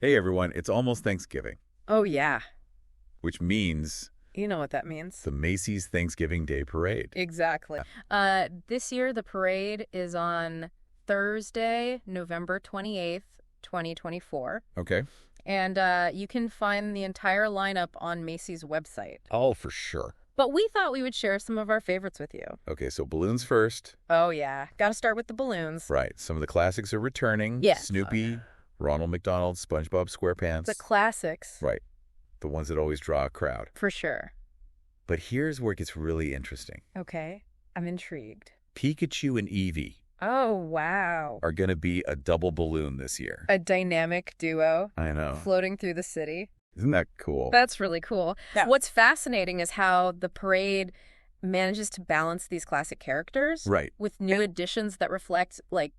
Hey everyone, it's almost Thanksgiving, Oh, yeah. which means You know what that means. the Macy's Thanksgiving Day Parade. Exactly. This year, the parade is on Thursday, November 28th, 2024. Okay. And you can find the entire lineup on Macy's website. Oh, for sure. But we thought we would share some of our favorites with you. Okay, so balloons first. Oh, yeah. Got to start with the balloons. Right. Some of the classics are returning. Yes. Snoopy, Ronald McDonald, SpongeBob SquarePants. The classics. Right. The ones that always draw a crowd. For sure. But here's where it gets really interesting. Okay. I'm intrigued. Pikachu and Eevee Oh, wow. are going to be a double balloon this year. A dynamic duo I know. floating through the city. Isn't that cool? That's really cool. Yeah. What's fascinating is how the parade manages to balance these classic characters Right. with new additions that reflect, like,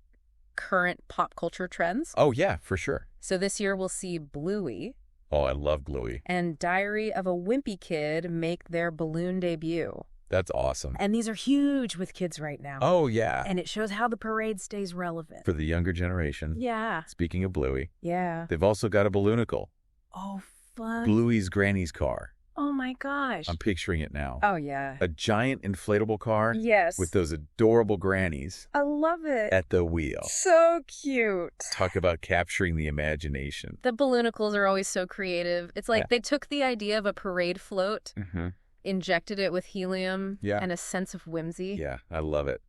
current pop culture trends. Oh, yeah, for sure. So this year we'll see Bluey Oh, I love Bluey. and Diary of a Wimpy Kid make their balloon debut. That's awesome. And these are huge with kids right now. Oh, yeah. And it shows how the parade stays relevant. For the younger generation. Yeah. Speaking of Bluey, Yeah. they've also got a balloonicle. Oh, fun. Bluey's granny's car. Oh, my gosh. I'm picturing it now. Oh, yeah. A giant inflatable car Yes. with those adorable grannies I love it. at the wheel. So cute. Talk about capturing the imagination. The balloonicles are always so creative. It's like Yeah. they took the idea of a parade float, Mm-hmm. injected it with helium Yeah. and a sense of whimsy. Yeah, I love it.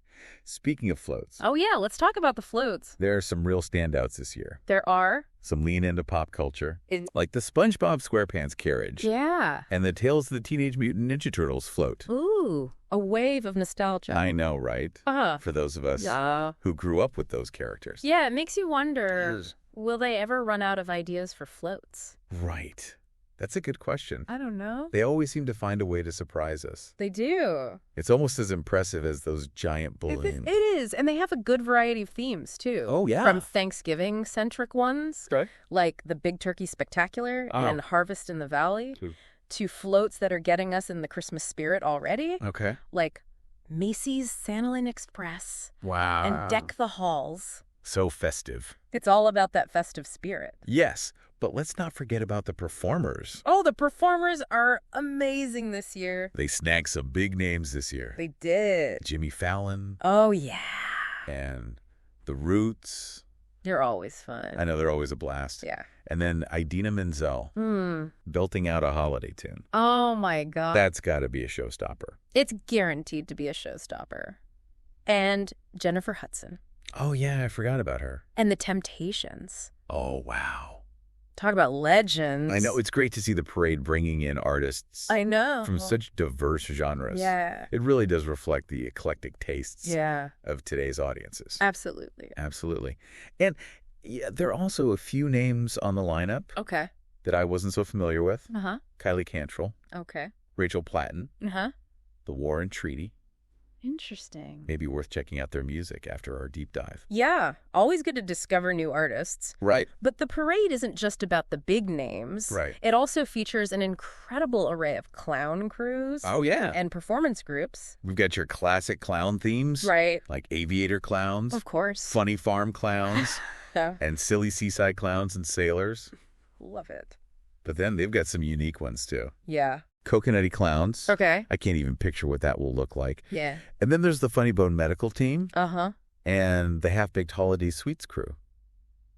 Speaking of floats, Oh, yeah, let's talk about the floats. there are some real standouts this year. There are. Some lean into pop culture, In- like the SpongeBob SquarePants carriage Yeah. and the Tales of the Teenage Mutant Ninja Turtles float. Ooh, a wave of nostalgia. I know, right? Uh-huh. For those of us Yeah. who grew up with those characters. Yeah, it makes you wonder, Yes. will they ever run out of ideas for floats? Right. That's a good question. I don't know. They always seem to find a way to surprise us. They do. It's almost as impressive as those giant balloons. It is. And they have a good variety of themes, too. Oh, yeah. From Thanksgiving-centric ones, Okay. like the Big Turkey Spectacular Oh. and Harvest in the Valley, True. to floats that are getting us in the Christmas spirit already, Okay. like Macy's Santalin Express Wow. and Deck the Halls. So festive. It's all about that festive spirit. Yes, but let's not forget about the performers. Oh, the performers are amazing this year. They snagged some big names this year. They did. Jimmy Fallon Oh, yeah. and The Roots. They're always fun. I know they're always a blast. Yeah. And then Idina Menzel belting out a holiday tune. Oh, my God. That's got to be a showstopper. It's guaranteed to be a showstopper. And Jennifer Hudson. Oh, yeah, I forgot about her. And the Temptations. Oh, wow. Talk about legends. I know. It's great to see the parade bringing in artists I know. from such diverse genres. Yeah. It really does reflect the eclectic tastes Yeah. of today's audiences. Absolutely. Absolutely. And yeah, there are also a few names on the lineup Okay. that I wasn't so familiar with. Uh-huh. Kylie Cantrell, Okay. Rachel Platten, Uh-huh. The War and Treaty. Interesting. Maybe worth checking out their music after our deep dive. Yeah. Always good to discover new artists. Right. But the parade isn't just about the big names. Right. It also features an incredible array of clown crews Oh, yeah. and performance groups. We've got your classic clown themes. Right. Like aviator clowns, Of course. funny farm clowns, Yeah. and silly seaside clowns and sailors. Love it. But then they've got some unique ones, too. Yeah. Coconutty clowns. Okay. I can't even picture what that will look like. Yeah. And then there's the Funny Bone Medical Team Uh-huh. and the Half-Baked Holiday Sweets crew.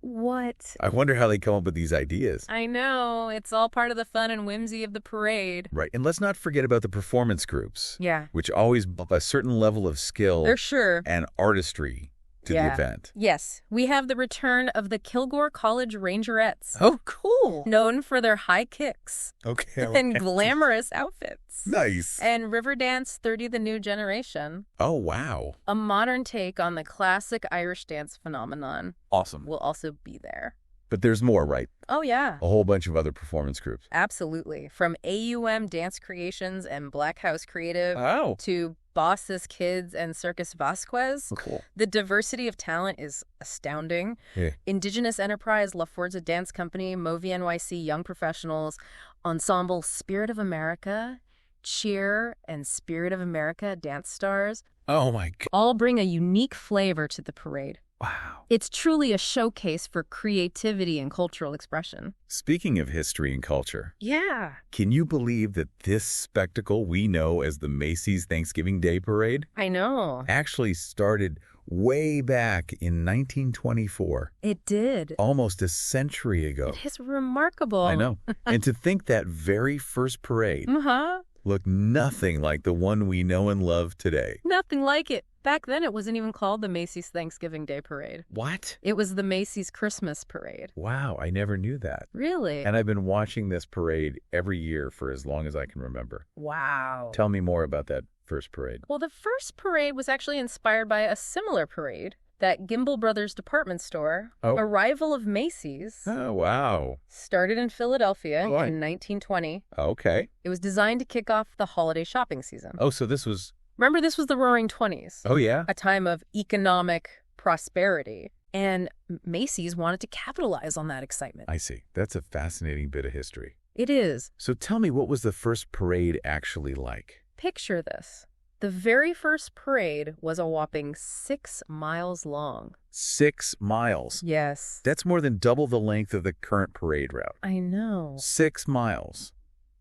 What? I wonder how they come up with these ideas. I know. It's all part of the fun and whimsy of the parade. Right. And let's not forget about the performance groups, Yeah. which always bump a certain level of skill For sure. and artistry to the Yeah. event. Yes. We have the return of the Kilgore College Rangerettes. Oh, cool. Known for their high kicks Okay. and glamorous outfits. Nice. And Riverdance 30 The New Generation. Oh, wow. A modern take on the classic Irish dance phenomenon Awesome. will also be there. But there's more, right? Oh, yeah. A whole bunch of other performance groups. Absolutely. From AUM Dance Creations and Black House Creative Oh. to Boss's Kids and Circus Vasquez. Cool. The diversity of talent is astounding. Yeah. Indigenous Enterprise, La Forza Dance Company, Movi NYC Young Professionals, Ensemble Spirit of America, Cheer, and Spirit of America Dance Stars Oh, my God. all bring a unique flavor to the parade. Wow. It's truly a showcase for creativity and cultural expression. Speaking of history and culture, Yeah. can you believe that this spectacle we know as the Macy's Thanksgiving Day Parade I know. actually started way back in 1924, It did. almost a century ago? It is remarkable. I know. And to think that very first parade Uh-huh. looked nothing like the one we know and love today. Nothing like it. Back then, it wasn't even called the Macy's Thanksgiving Day Parade. What? It was the Macy's Christmas Parade. Wow, I never knew that. Really? And I've been watching this parade every year for as long as I can remember. Wow. Tell me more about that first parade. Well, the first parade was actually inspired by a similar parade, that Gimbel Brothers department store, Oh. Arrival of Macy's, Oh, wow. started in Philadelphia Right. in 1920. Okay. It was designed to kick off the holiday shopping season. Oh, so this was... Remember, this was the Roaring '20s, Oh, yeah? a time of economic prosperity, and Macy's wanted to capitalize on that excitement. I see. That's a fascinating bit of history. It is. So tell me, what was the first parade actually like? Picture this. The very first parade was a whopping 6 miles long. 6 miles. Yes. That's more than double the length of the current parade route. I know. 6 miles.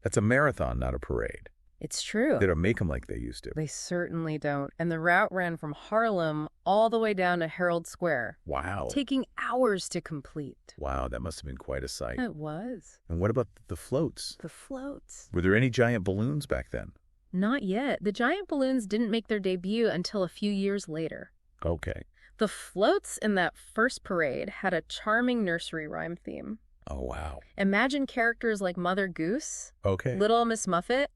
That's a marathon, not a parade. It's true. They don't make them like they used to. They certainly don't. And the route ran from Harlem all the way down to Herald Square, Wow. taking hours to complete. Wow, that must have been quite a sight. It was. And what about the floats? The floats. Were there any giant balloons back then? Not yet. The giant balloons didn't make their debut until a few years later. Okay. The floats in that first parade had a charming nursery rhyme theme. Oh, wow. Imagine characters like Mother Goose, Okay. Little Miss Muffet,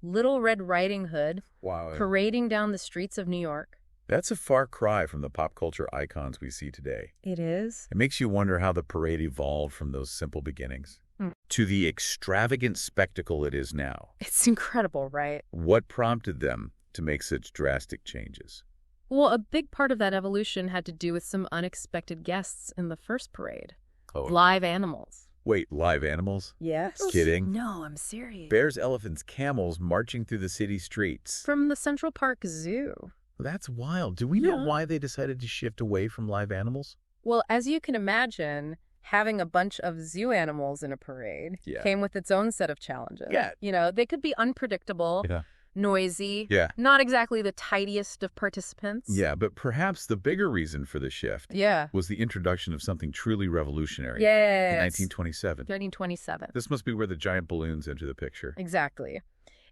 Little Red Riding Hood, Wow. parading down the streets of New York. That's a far cry from the pop culture icons we see today. It is. It makes you wonder how the parade evolved from those simple beginnings Hmm. to the extravagant spectacle it is now. It's incredible, right? What prompted them to make such drastic changes? Well, a big part of that evolution had to do with some unexpected guests in the first parade. Oh, Live animals. wait, live animals? Yes. Kidding? No, I'm serious. Bears, elephants, camels marching through the city streets. From the Central Park Zoo. That's wild. Do we know Yeah. why they decided to shift away from live animals? Well, as you can imagine, having a bunch of zoo animals in a parade Yeah. came with its own set of challenges. Yeah. You know, they could be unpredictable, Yeah. noisy, Yeah. not exactly the tidiest of participants. Yeah, but perhaps the bigger reason for the shift Yeah. was the introduction of something truly revolutionary. Yes. In 1927. 1927. This must be where the giant balloons enter the picture. Exactly.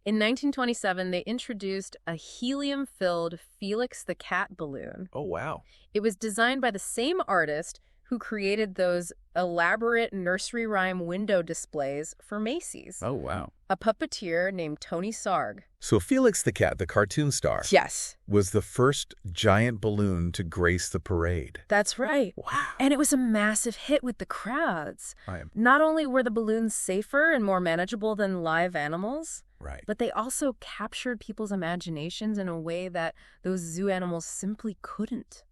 In 1927, they introduced a helium-filled Felix the Cat balloon. Oh, wow. It was designed by the same artist who created those elaborate nursery rhyme window displays for Macy's. Oh, wow. A puppeteer named Tony Sarg. So Felix the Cat, the cartoon star, Yes, was the first giant balloon to grace the parade. that's right. Wow. And it was a massive hit with the crowds. I am Not only were the balloons safer and more manageable than live animals, right. but they also captured people's imaginations in a way that those zoo animals simply couldn't.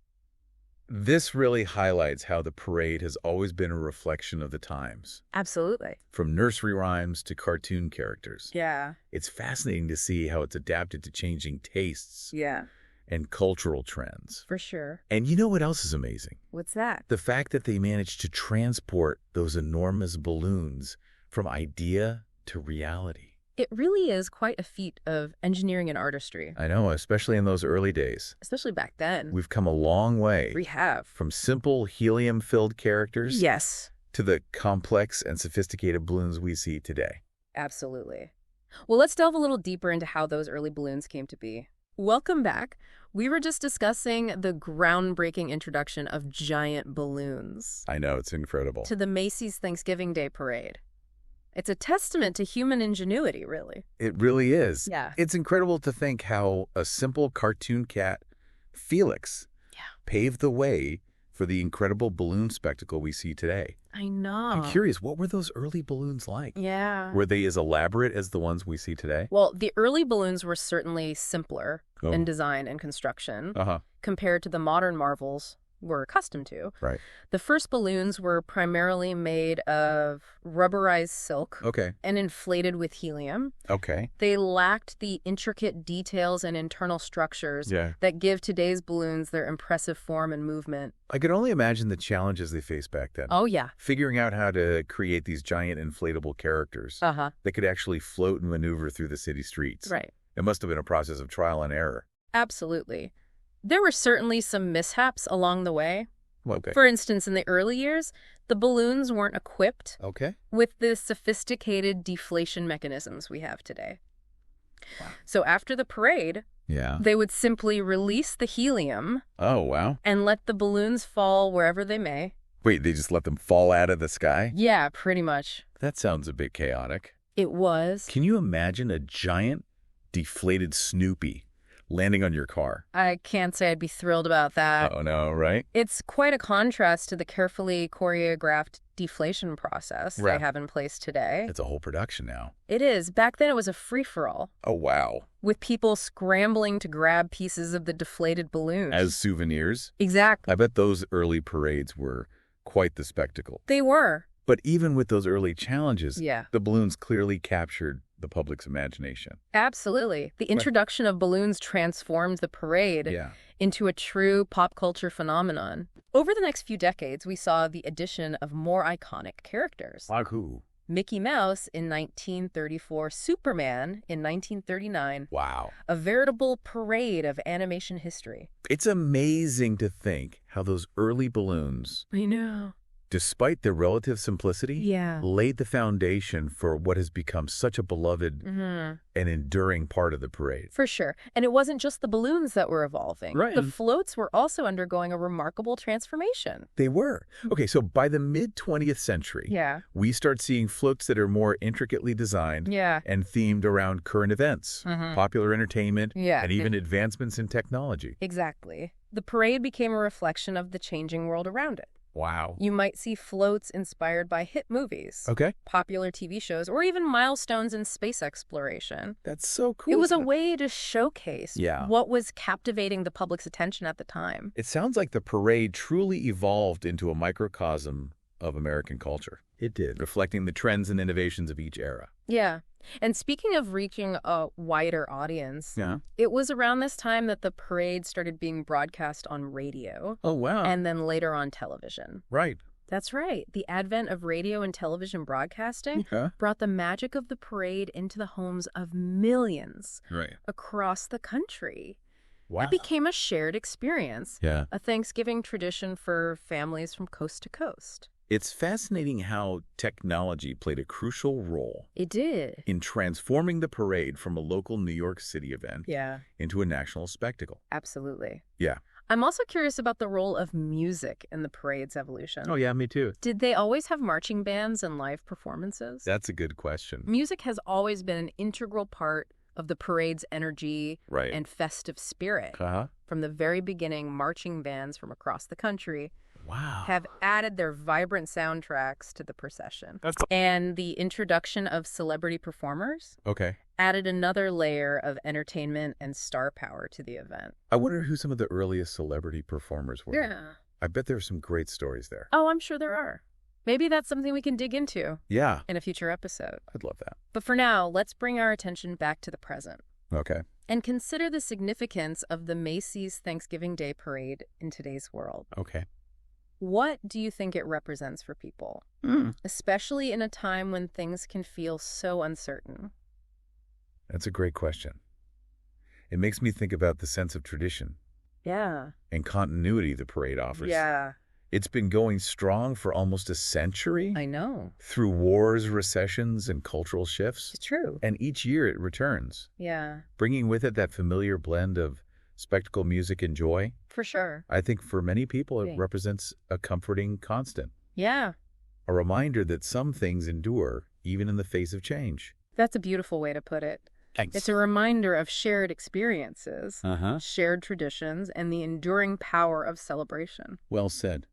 This really highlights how the parade has always been a reflection of the times. Absolutely. From nursery rhymes to cartoon characters. Yeah. It's fascinating to see how it's adapted to changing tastes Yeah, and cultural trends. for sure. And you know what else is amazing? What's that? The fact that they managed to transport those enormous balloons from idea to reality. It really is quite a feat of engineering and artistry, I know, especially in those early days. especially back then. We've come a long way We have. from simple helium-filled characters Yes, to the complex and sophisticated balloons we see today. absolutely. Well, let's delve a little deeper into how those early balloons came to be. Welcome back. We were just discussing the groundbreaking introduction of giant balloons I know, it's incredible. to the Macy's Thanksgiving Day Parade. It's a testament to human ingenuity, really. It really is. Yeah. It's incredible to think how a simple cartoon cat, Felix, paved the way for the incredible balloon spectacle we see today. I know. I'm curious, what were those early balloons like? Yeah. Were they as elaborate as the ones we see today? Well, the early balloons were certainly simpler Oh. in design and construction Uh-huh. compared to the modern marvels were accustomed to. Right. The first balloons were primarily made of rubberized silk and inflated with helium. Okay. They lacked the intricate details and internal structures that give today's balloons their impressive form and movement. I could only imagine the challenges they faced back then. Oh, yeah. Figuring out how to create these giant inflatable characters that could actually float and maneuver through the city streets. Right. It must have been a process of trial and error. Absolutely. There were certainly some mishaps along the way. Okay. For instance, in the early years, the balloons weren't equipped with the sophisticated deflation mechanisms we have today. Wow. So after the parade, they would simply release the helium and let the balloons fall wherever they may. Wait, they just let them fall out of the sky? Yeah, pretty much. That sounds a bit chaotic. It was. Can you imagine a giant, deflated Snoopy landing on your car? I can't say I'd be thrilled about that. Oh, no, right? It's quite a contrast to the carefully choreographed deflation process they have in place today. It's a whole production now. It is. Back then, it was a free-for-all. Oh, wow. With people scrambling to grab pieces of the deflated balloons. As souvenirs? Exactly. I bet those early parades were quite the spectacle. They were. But even with those early challenges, the balloons clearly captured the public's imagination. Absolutely. The introduction of balloons transformed the parade into a true pop culture phenomenon. Over the next few decades, we saw the addition of more iconic characters. Like who? Mickey Mouse in 1934, Superman in 1939. Wow. A veritable parade of animation history. It's amazing to think how those early balloons, I know, despite their relative simplicity, laid the foundation for what has become such a beloved and enduring part of the parade. For sure. And it wasn't just the balloons that were evolving. Right. The floats were also undergoing a remarkable transformation. They were. Okay, so by the mid-20th century, we start seeing floats that are more intricately designed and themed around current events, popular entertainment, and even advancements in technology. Exactly. The parade became a reflection of the changing world around it. Wow. You might see floats inspired by hit movies, popular TV shows, or even milestones in space exploration. That's so cool. It was a way to showcase what was captivating the public's attention at the time. It sounds like the parade truly evolved into a microcosm of American culture. It did. Reflecting the trends and innovations of each era. Yeah. And speaking of reaching a wider audience, it was around this time that the parade started being broadcast on radio. Oh, wow. And then later on television. Right. That's right. The advent of radio and television broadcasting brought the magic of the parade into the homes of millions across the country. Wow. It became a shared experience, a Thanksgiving tradition for families from coast to coast. It's fascinating how technology played a crucial role. It did. In transforming the parade from a local New York City event into a national spectacle. Absolutely. Yeah. I'm also curious about the role of music in the parade's evolution. Oh, yeah, me too. Did they always have marching bands and live performances? That's a good question. Music has always been an integral part of the parade's energy and festive spirit. From the very beginning, marching bands from across the country have added their vibrant soundtracks to the procession. And the introduction of celebrity performers added another layer of entertainment and star power to the event. I wonder who some of the earliest celebrity performers were. Yeah. I bet there's some great stories there. Oh, I'm sure there are. Maybe that's something we can dig into in a future episode. I'd love that. But for now, let's bring our attention back to the present. Okay. And consider the significance of the Macy's Thanksgiving Day Parade in today's world. Okay. What do you think it represents for people, especially in a time when things can feel so uncertain? That's a great question. It makes me think about the sense of tradition and continuity the parade offers. It's been going strong for almost a century. I know. Through wars, recessions, and cultural shifts. It's true. And each year it returns. Bringing with it that familiar blend of spectacle, music, and joy. For sure. I think for many people it represents a comforting constant. Yeah. A reminder that some things endure even in the face of change. That's a beautiful way to put it. Thanks. It's a reminder of shared experiences, shared traditions, and the enduring power of celebration. Well said.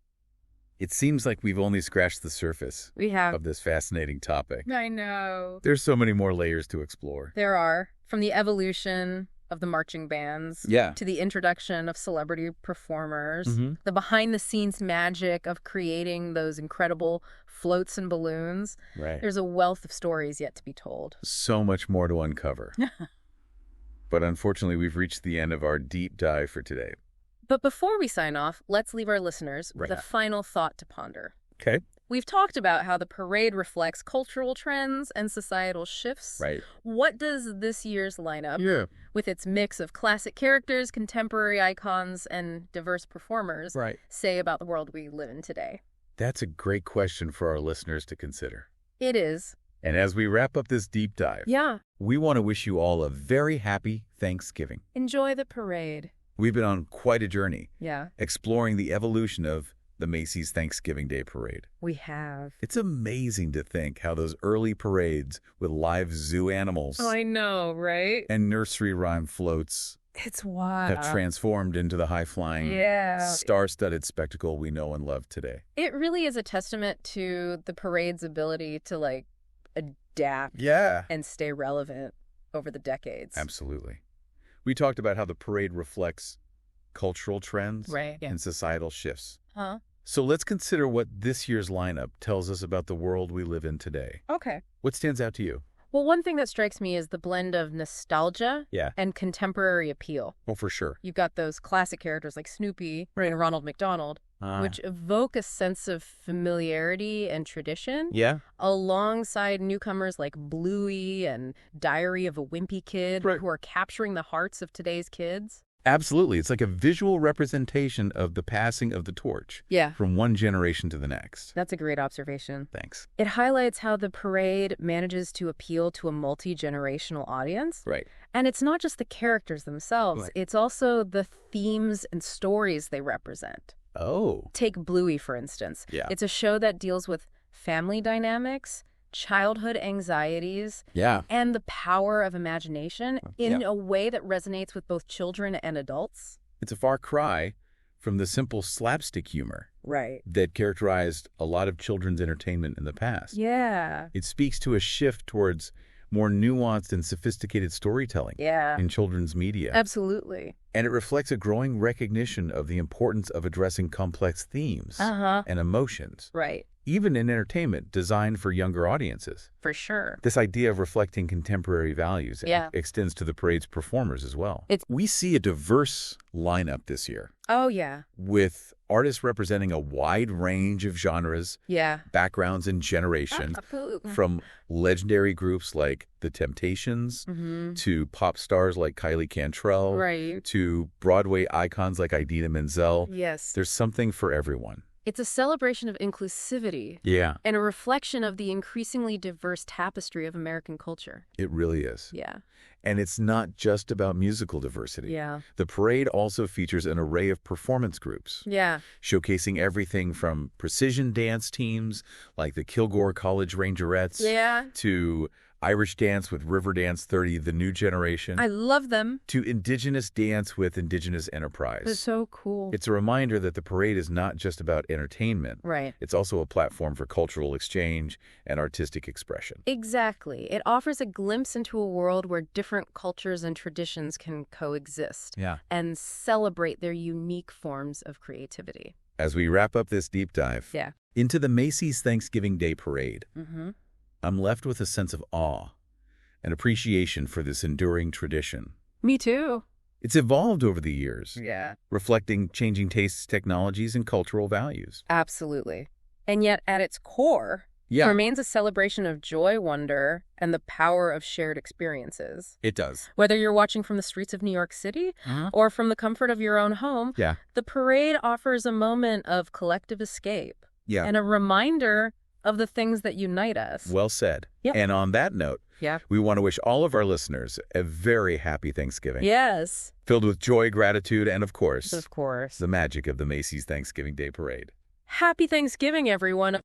It seems like we've only scratched the surface of this fascinating topic. I know. There's so many more layers to explore. There are. From the evolution of the marching bands to the introduction of celebrity performers, the behind-the-scenes magic of creating those incredible floats and balloons. There's a wealth of stories yet to be told. So much more to uncover. But unfortunately, we've reached the end of our deep dive for today. But before we sign off, let's leave our listeners with a final thought to ponder. Okay. We've talked about how the parade reflects cultural trends and societal shifts. What does this year's lineup, with its mix of classic characters, contemporary icons, and diverse performers, say about the world we live in today? That's a great question for our listeners to consider. It is. And as we wrap up this deep dive, we want to wish you all a very happy Thanksgiving. Enjoy the parade. We've been on quite a journey, exploring the evolution of the Macy's Thanksgiving Day Parade. We have. It's amazing to think how those early parades with live zoo animals I know, right? and nursery rhyme floats It's wild. have transformed into the high-flying, star-studded spectacle we know and love today. It really is a testament to the parade's ability to, adapt and stay relevant over the decades. Absolutely. We talked about how the parade reflects cultural trends and societal shifts. So let's consider what this year's lineup tells us about the world we live in today. Okay. What stands out to you? Well, one thing that strikes me is the blend of nostalgia and contemporary appeal. Well, for sure. You've got those classic characters like Snoopy and Ronald McDonald, which evoke a sense of familiarity and tradition, alongside newcomers like Bluey and Diary of a Wimpy Kid, who are capturing the hearts of today's kids. Absolutely. It's like a visual representation of the passing of the torch from one generation to the next. That's a great observation. Thanks. It highlights how the parade manages to appeal to a multi-generational audience. And it's not just the characters themselves. It's also the themes and stories they represent. Take Bluey, for instance. It's a show that deals with family dynamics, childhood anxieties, and the power of imagination in a way that resonates with both children and adults. It's a far cry from the simple slapstick humor that characterized a lot of children's entertainment in the past. It speaks to a shift towards more nuanced and sophisticated storytelling in children's media. Absolutely. And it reflects a growing recognition of the importance of addressing complex themes and emotions. Even in entertainment designed for younger audiences. For sure. This idea of reflecting contemporary values extends to the parade's performers as well. We see a diverse lineup this year. With artists representing a wide range of genres, backgrounds, and generations, from legendary groups like The Temptations to pop stars like Kylie Cantrell to Broadway icons like Idina Menzel. There's something for everyone. It's a celebration of inclusivity. And a reflection of the increasingly diverse tapestry of American culture. It really is. And it's not just about musical diversity. The parade also features an array of performance groups. Showcasing everything from precision dance teams like the Kilgore College Rangerettes to Irish dance with Riverdance 30, the new generation. I love them. To indigenous dance with Indigenous Enterprise. They're so cool. It's a reminder that the parade is not just about entertainment. It's also a platform for cultural exchange and artistic expression. Exactly. It offers a glimpse into a world where different cultures and traditions can coexist and celebrate their unique forms of creativity. As we wrap up this deep dive into the Macy's Thanksgiving Day Parade, I'm left with a sense of awe and appreciation for this enduring tradition. Me too. It's evolved over the years, reflecting changing tastes, technologies, and cultural values. Absolutely. And yet, at its core, it remains a celebration of joy, wonder, and the power of shared experiences. It does. Whether you're watching from the streets of New York City or from the comfort of your own home, the parade offers a moment of collective escape and a reminder of the things that unite us. Well said. And on that note, we want to wish all of our listeners a very happy Thanksgiving. Filled with joy, gratitude, and of course, the magic of the Macy's Thanksgiving Day Parade. Happy Thanksgiving, everyone.